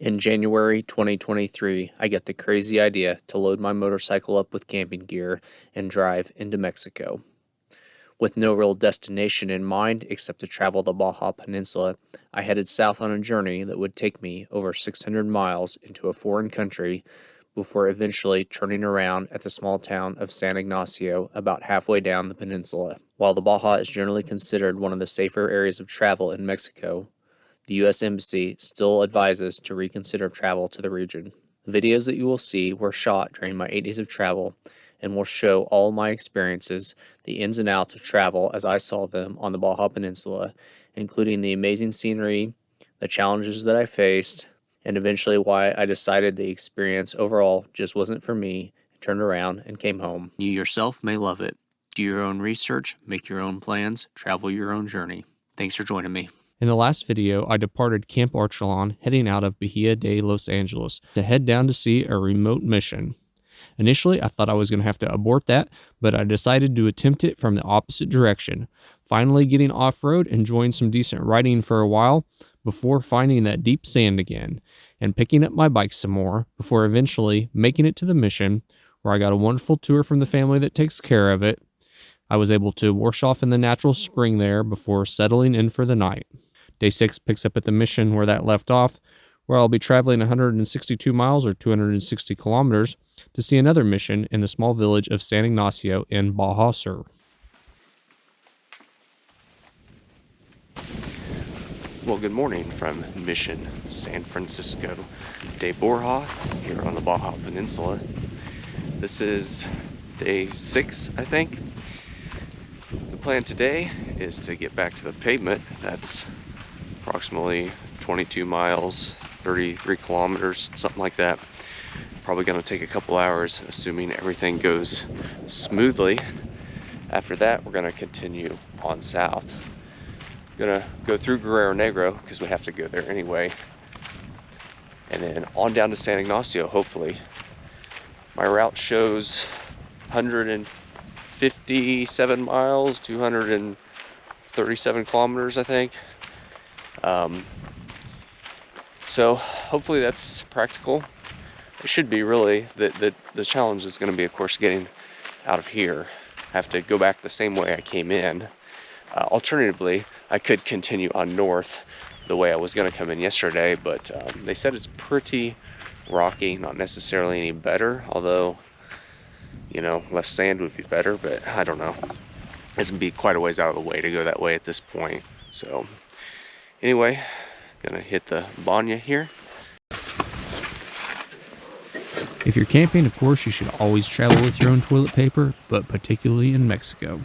In January 2023, I get the crazy idea to load my motorcycle up with camping gear and drive into Mexico. With no real destination in mind except to travel the Baja Peninsula, I headed south on a journey that would take me over 600 miles into a foreign country before eventually turning around at the small town of San Ignacio about halfway down the peninsula. While the Baja is generally considered one of the safer areas of travel in Mexico, the U.S. Embassy still advises to reconsider travel to the region. The videos that you will see were shot during my 8 days of travel and will show all my experiences, the ins and outs of travel as I saw them on the Baja Peninsula, including the amazing scenery, the challenges that I faced, and eventually why I decided the experience overall just wasn't for me, and turned around and came home. You yourself may love it. Do your own research, make your own plans, travel your own journey. Thanks for joining me. In the last video, I departed Camp Archelon, heading out of Bahia de Los Angeles to head down to see a remote mission. Initially, I thought I was going to have to abort that, but I decided to attempt it from the opposite direction, finally getting off-road, enjoying some decent riding for a while, before finding that deep sand again, and picking up my bike some more, before eventually making it to the mission, where I got a wonderful tour from the family that takes care of it. I was able to wash off in the natural spring there before settling in for the night. Day 6 picks up at the mission where that left off, where I'll be traveling 162 miles or 260 kilometers to see another mission in the small village of San Ignacio in Baja Sur. Well, good morning from Mission San Francisco de Borja here on the Baja Peninsula. This is day 6, I think. The plan today is to get back to the pavement. That's approximately 22 miles, 33 kilometers, something like that. Probably going to take a couple hours, assuming everything goes smoothly. After that, we're going to continue on south. Going to go through Guerrero Negro because we have to go there anyway, and then on down to San Ignacio, hopefully. My route shows 157 miles, 237 kilometers, I think. So hopefully that's practical. It should be really. The challenge is going to be, of course, getting out of here. I have to go back the same way I came in. Alternatively, I could continue on north the way I was going to come in yesterday, but they said it's pretty rocky, not necessarily any better, although, you know, less sand would be better, but I don't know. It's going to be quite a ways out of the way to go that way at this point. So anyway, gonna hit the Banya here. If you're camping, of course, you should always travel with your own toilet paper, but particularly in Mexico.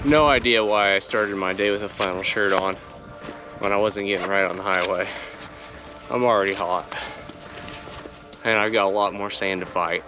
No idea why I started my day with a flannel shirt on when I wasn't getting right on the highway. I'm already hot, and I've got a lot more sand to fight.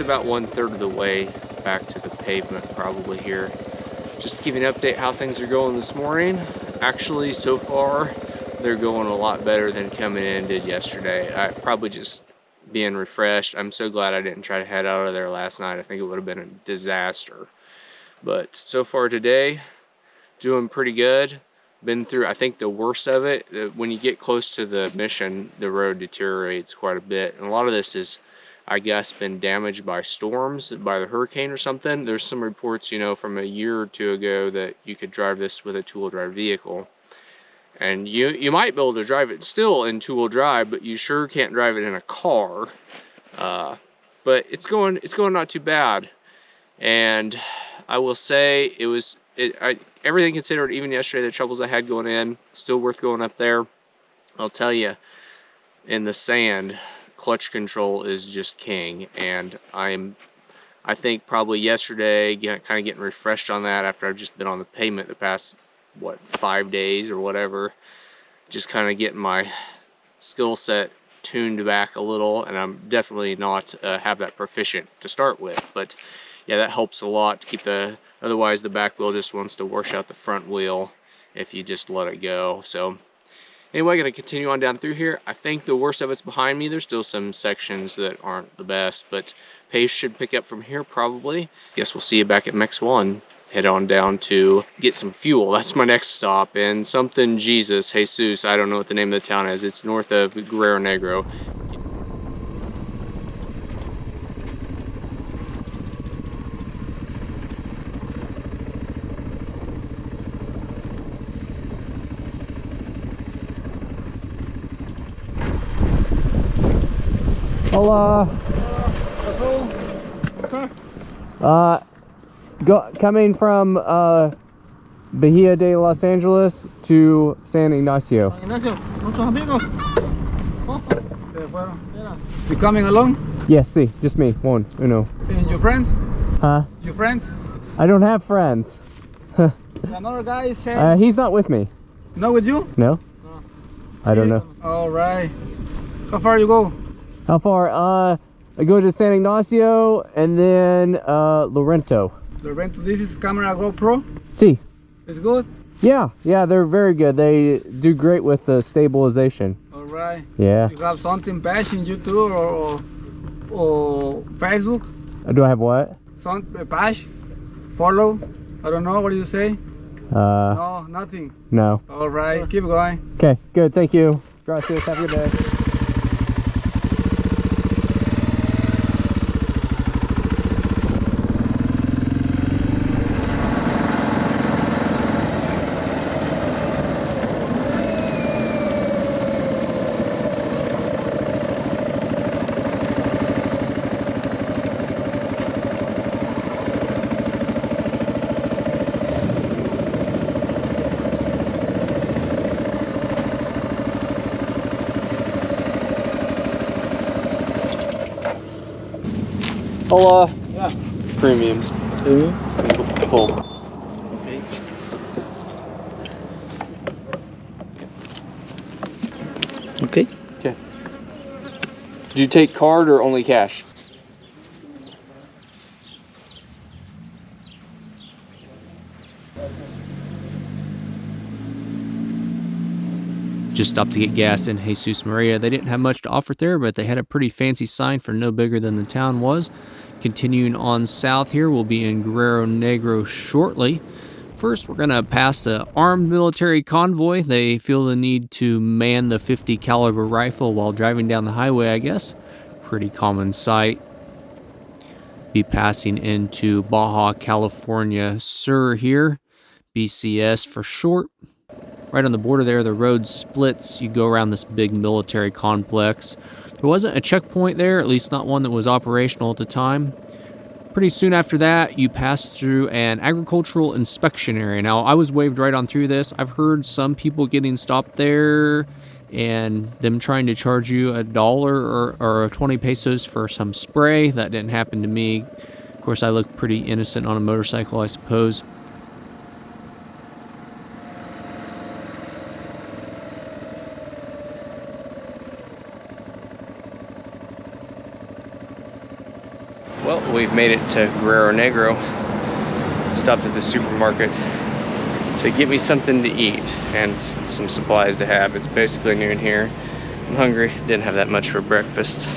about 1/3 of the way back to the pavement probably here. Just to give you an update how things are going this morning. Actually, so far, they're going a lot better than coming in did yesterday. I probably just being refreshed. I'm so glad I didn't try to head out of there last night. I think it would have been a disaster. But so far today, doing pretty good. Been through, I think, the worst of it. When you get close to the mission, the road deteriorates quite a bit. And a lot of this is, I guess, been damaged by storms, by the hurricane or something. There's some reports, you know, from a year or two ago that you could drive this with a two-wheel drive vehicle. And you might be able to drive it still in two-wheel drive, but you sure can't drive it in a car. But it's going not too bad. And I will say everything considered, even yesterday, the troubles I had going in, still worth going up there. I'll tell you, in the sand, clutch control is just king. And I think probably yesterday, kind of getting refreshed on that after I've just been on the pavement the past, 5 days or whatever. Just kind of getting my skill set tuned back a little, and I'm definitely not have that proficient to start with, but yeah, that helps a lot to keep otherwise the back wheel just wants to wash out the front wheel if you just let it go. So anyway, gonna continue on down through here. I think the worst of it's behind me. There's still some sections that aren't the best, but pace should pick up from here probably. Guess we'll see you back at Mex 1. Head on down to get some fuel. That's my next stop. And something Jesus, I don't know what the name of the town is. It's north of Guerrero Negro. Hola. Coming from Bahia de Los Angeles to San Ignacio. Ignacio, muchos amigos. You coming alone? Yes, sí, just me, uno. And your friends? Huh? Your friends? I don't have friends. Another guy is saying. He's not with me. Not with you? No? No. I don't know. All right. How far you go? How far? I go to San Ignacio and then Lorento. Lorento, this is camera GoPro. Sí. It's good? Yeah, they're very good. They do great with the stabilization. All right. Yeah. You have something bash in YouTube or Facebook? Do I have what? Some bash? Follow? I don't know. What do you say? No, nothing. No. All right. Keep going. Okay, good. Thank you. Gracias. Have a good day. Hola. Yeah. Premium. Full. Okay. Okay. Okay. Did you take card or only cash? Just stopped to get gas in Jesus Maria. They didn't have much to offer there, but they had a pretty fancy sign for no bigger than the town was. Continuing on south here, we'll be in Guerrero Negro shortly. First, we're going to pass an armed military convoy. They feel the need to man the 50 caliber rifle while driving down the highway, I guess. Pretty common sight. Be passing into Baja California Sur here, BCS for short. Right on the border there, the road splits. You go around this big military complex. There wasn't a checkpoint there, at least not one that was operational at the time. Pretty soon after that, you pass through an agricultural inspection area. Now, I was waved right on through this. I've heard some people getting stopped there and them trying to charge you $1 or 20 pesos for some spray. That didn't happen to me. Of course, I look pretty innocent on a motorcycle, I suppose. Well, I've made it to Guerrero Negro. Stopped at the supermarket to get me something to eat and some supplies to have. It's basically noon here. I'm hungry, didn't have that much for breakfast.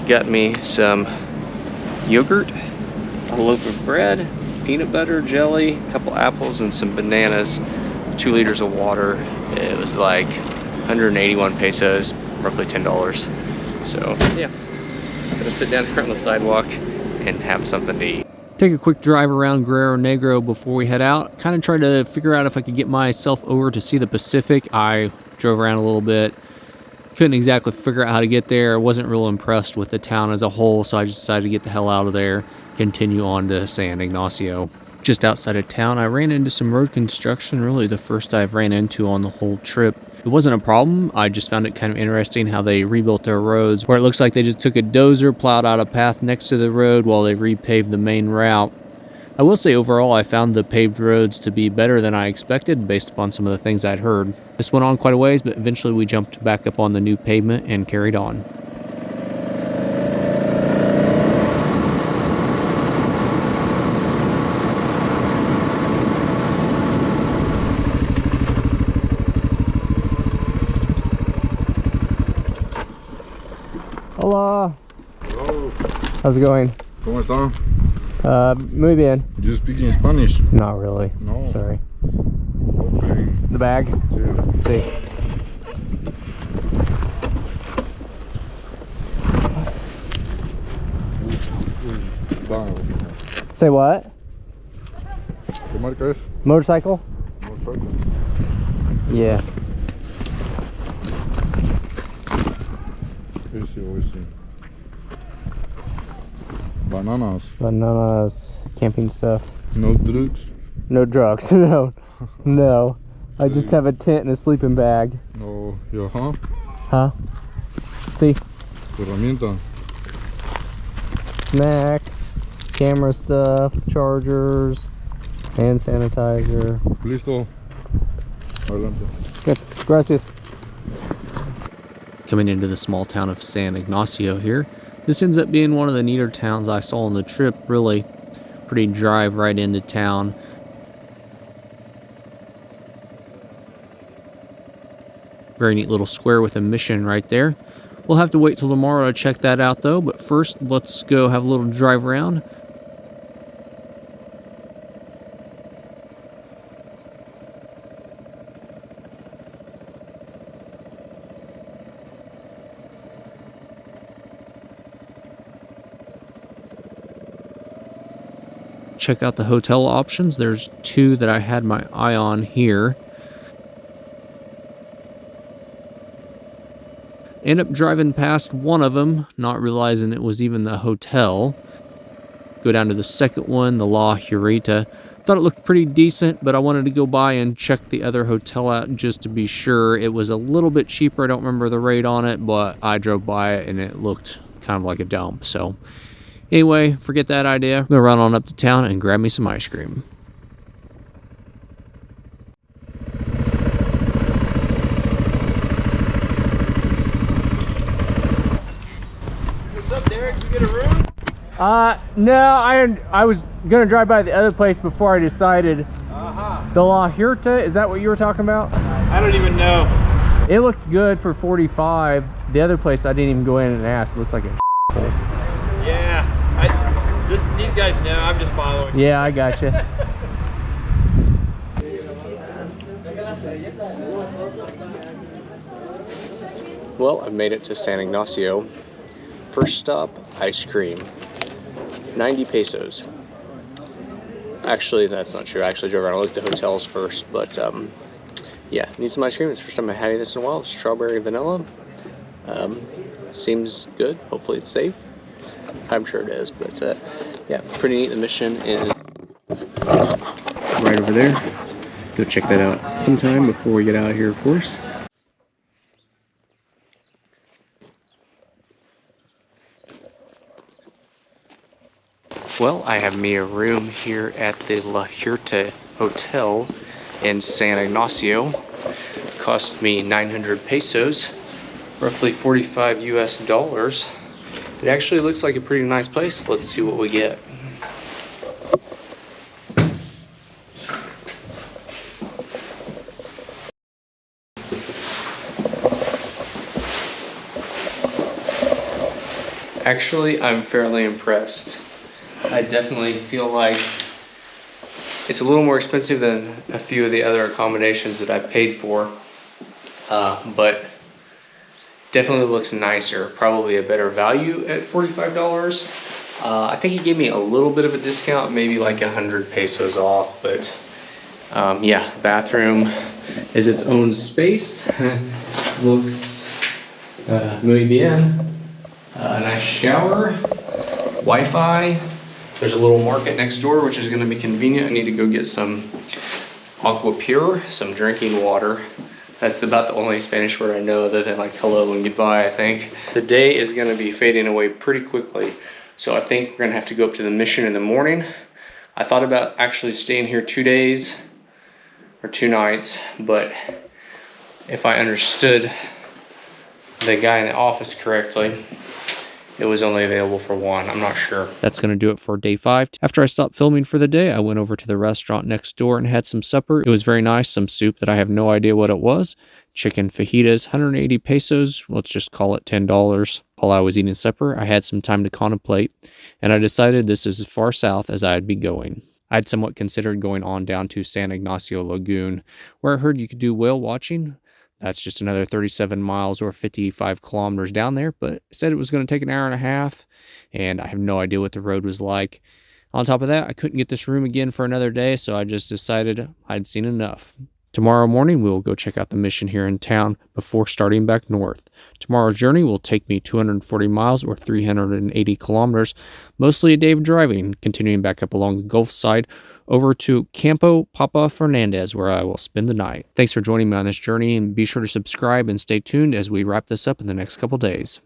Got me some yogurt, a loaf of bread, peanut butter, jelly, a couple apples, and some bananas, 2 liters of water. It was like 181 pesos, roughly $10. So yeah, I'm gonna sit down here on the sidewalk and have something to eat. Take a quick drive around Guerrero Negro before we head out. Kind of tried to figure out if I could get myself over to see the Pacific. I drove around a little bit. Couldn't exactly figure out how to get there. I wasn't real impressed with the town as a whole, so I just decided to get the hell out of there, continue on to San Ignacio. Just outside of town, I ran into some road construction, really the first I've ran into on the whole trip. It wasn't a problem, I just found it kind of interesting how they rebuilt their roads, where it looks like they just took a dozer, plowed out a path next to the road while they repaved the main route. I will say overall I found the paved roads to be better than I expected based upon some of the things I'd heard. This went on quite a ways, but eventually we jumped back up on the new pavement and carried on. Hola. Hello. How's it going? ¿Cómo está? Muy bien. You speak in Spanish? Not really. No. Sorry. Okay. The bag? Sí. See. Say what? ¿Qué marca es? Motorcycle? Motorcycle. Yeah. Sí. Bananas. Bananas, camping stuff. No drugs. No drugs. No. No. I just have a tent and a sleeping bag. No. Yeah, huh? Huh? See? Herramienta. Snacks, camera stuff, chargers, hand sanitizer. Listo. Adelante. Good. Gracias. Coming into the small town of San Ignacio here. This ends up being one of the neater towns I saw on the trip, really. Pretty drive right into town. Very neat little square with a mission right there. We'll have to wait till tomorrow to check that out though, but first let's go have a little drive around. Check out the hotel options. There's 2 that I had my eye on here. End up driving past one of them, not realizing it was even the hotel. Go down to the second one, the La Huerta. Thought it looked pretty decent, but I wanted to go by and check the other hotel out just to be sure. It was a little bit cheaper. I don't remember the rate on it, but I drove by it and it looked kind of like a dump. So anyway, forget that idea. I'm gonna run on up to town and grab me some ice cream. What's up, Derek? You get a room? No, I was gonna drive by the other place before I decided. The La Huerta, is that what you were talking about? I don't even know. It looked good for 45. The other place I didn't even go in and ask. It looked like a hole. Yeah, these guys know. I'm just following. Yeah, I gotcha. Well, I've made it to San Ignacio. First stop, ice cream. 90 pesos. Actually, that's not true. I actually drove around and looked at the hotels first, but yeah, need some ice cream. It's the first time I've had this in a while. Strawberry vanilla. Seems good. Hopefully it's safe. I'm sure it is, but yeah, pretty neat. The mission is right over there. Go check that out sometime before we get out of here, of course. Well, I have me a room here at the La Huerta Hotel in San Ignacio. Cost me 900 pesos, roughly 45 US dollars. It actually looks like a pretty nice place. Let's see what we get. Actually, I'm fairly impressed. I definitely feel like it's a little more expensive than a few of the other accommodations that I paid for, but definitely looks nicer. Probably a better value at $45. I think he gave me a little bit of a discount, maybe like 100 pesos off, but yeah, bathroom is its own space. Looks muy bien. A nice shower, Wi-Fi. There's a little market next door, which is gonna be convenient. I need to go get some Aqua Pure, some drinking water. That's about the only Spanish word I know other than like hello and goodbye, I think. The day is gonna be fading away pretty quickly. So I think we're gonna have to go up to the mission in the morning. I thought about actually staying here 2 days or 2 nights, but if I understood the guy in the office correctly, it was only available for 1. I'm not sure. That's going to do it for day 5. After I stopped filming for the day, I went over to the restaurant next door and had some supper. It was very nice, some soup that I have no idea what it was. Chicken fajitas, 180 pesos. Let's just call it $10. While I was eating supper, I had some time to contemplate, and I decided this is as far south as I'd be going. I'd somewhat considered going on down to San Ignacio Lagoon, where I heard you could do whale watching. That's just another 37 miles or 55 kilometers down there, but it said it was going to take an hour and a half, and I have no idea what the road was like. On top of that, I couldn't get this room again for another day, so I just decided I'd seen enough. Tomorrow morning, we will go check out the mission here in town before starting back north. Tomorrow's journey will take me 240 miles or 380 kilometers, mostly a day of driving, continuing back up along the Gulf side over to Campo Papa Fernandez, where I will spend the night. Thanks for joining me on this journey, and be sure to subscribe and stay tuned as we wrap this up in the next couple days.